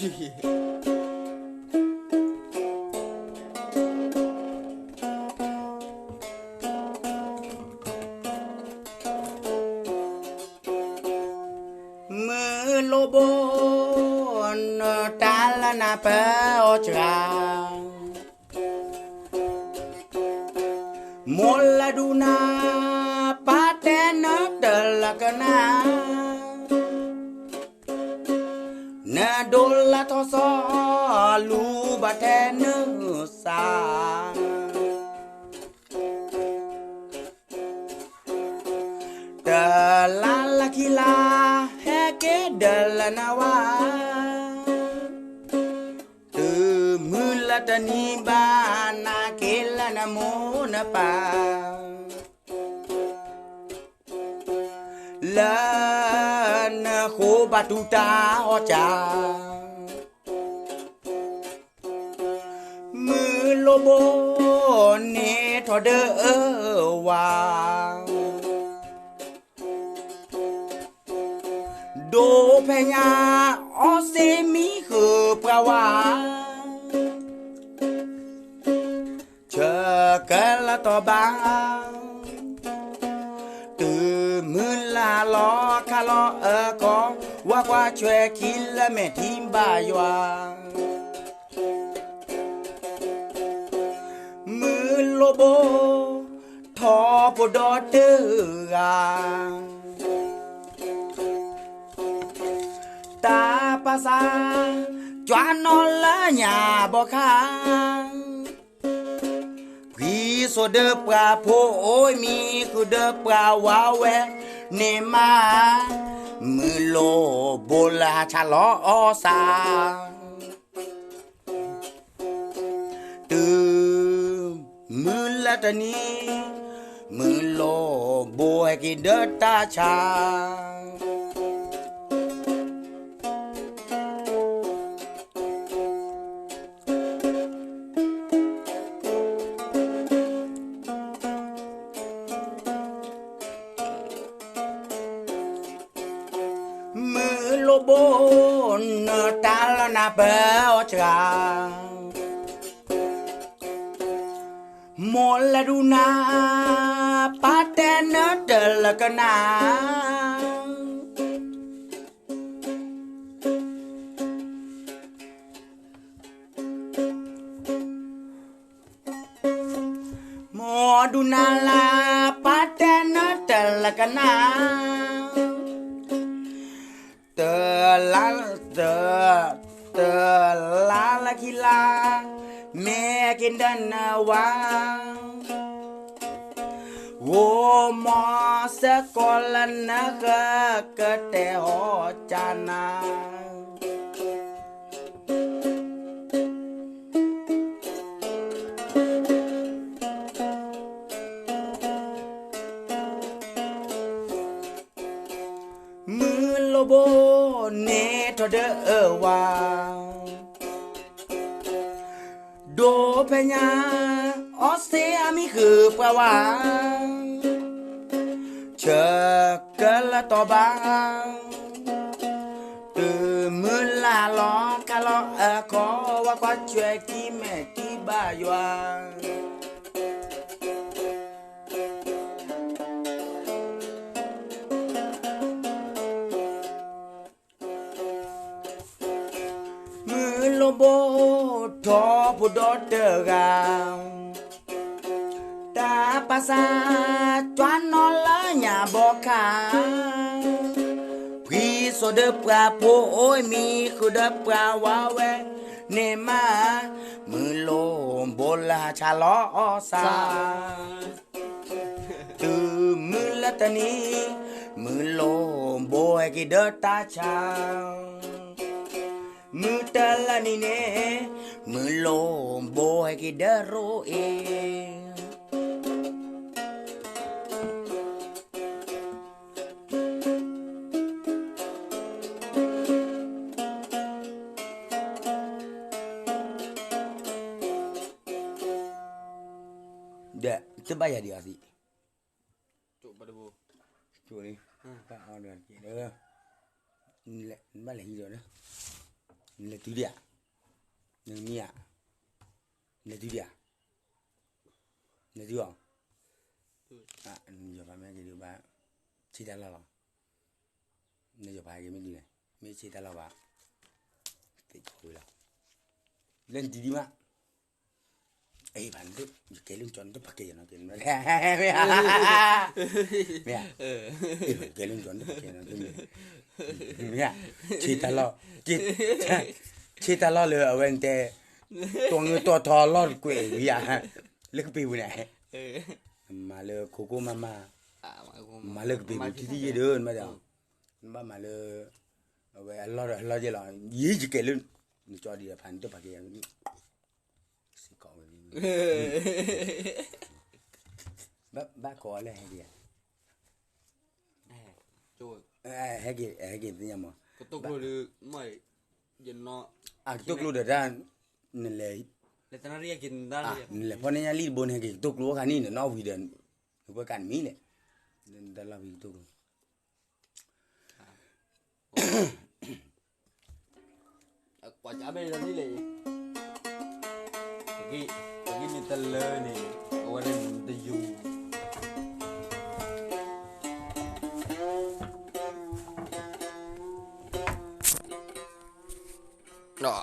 มือโลโบนตาลนาเปอจรามลดูนาปาเตนเดลกนาเนดลทศลูบาเทนสาเดลาลคิลาเฮเกเดลนาวามือละตานีบานาเกลนาโมนปาลานโคบาตุตาอจามือโลโบเนทอเดอวาโดเพญาออเซมิคือปราวาเชกละตอบามือลาลอคาลอกอว่ากว่าช่วยคิดละแม่ทีมบายว่ามือโลโบทอปดอเตอตาภาษาจวนนอละหยาบ่ค้างพี่โซเดปราโพโอ้ยมีคือเดปราวาแวเนมามือโลโบลาชะลอสาตือมือละตะนี้มือโลโบให้กินเดตาชามือโลโบนตาลนาเปอจราโมลดูนาปาเตนเดลกนาโมดูนาลาปาเตนเดลกนาเตลาเตเตลาลาคิลาแม่กินดันนาวาโวมอสกอลันนะกะกะเตหอจานามือโลโบเนทอเดอวาโดเพญาออสเตรมีคือปราวาเชกละตอบามือลาลอกะลอขอว่าควาช่วยกีแม่กีบายว่ามือโลโบทอผู้ดอเตอร์กาวตาภาษาจวนนอละหยาบอกขาพี่โซเดปราโพโอ้ยมีคือเดปราวาแวเนมามือโลโบลาชาลอสาตือมือละตะนี้มือโลโบให้กิเดตาชามือตะละนี่เนมือโลโบให้กิเดโรเอเดะจะไปอย่าเดียวสิจุบะดูจุนี่ก็เอาเดือนกี่เด้อนี่แหละบ้านไหนเดียวนะ le tu dia ne mia le tu dia le tu ah yo ba me que yo ba chi da la ne yo ba que me di me chi da la ba te coi la lên đi mà ấy bạn đấy cái lưng chọn nó bắt cái nó cái nó mẹ cái lưng chọn nó bắt cái nó cái mẹ chỉ ta lo lừa bên tèตัวเงินตัวทอรอดกว่าอย่าเลิกปีบุเนี่ยมาเลยโคโค่มาเลิกปีบุที่เดินมาจังมาเลยเอาไว้เราจะลองยี่สิบเกลุ่นจอดีพันตัวปากเองสิก่อนบ้าขออะไรให้ดีจูให้กี่ตัวยังมั้งก็ตกรู้ดึกไม่ยันเนาะตกรู้เดี๋ยวด้านนั่นเลยแล้วตอนนั้นเรียกกินได้นั่นแหละเพราะเนี่ยรีบบนให้กี่ตกรู้กันนี่เนี่ยนอกวีเดินหรือว่าการมีเลยแต่ละวีตกรู้กว่าจะไปตอนนี้เลยตะกี้มีตะเลยนี่วันนั้นตะยูเนาะ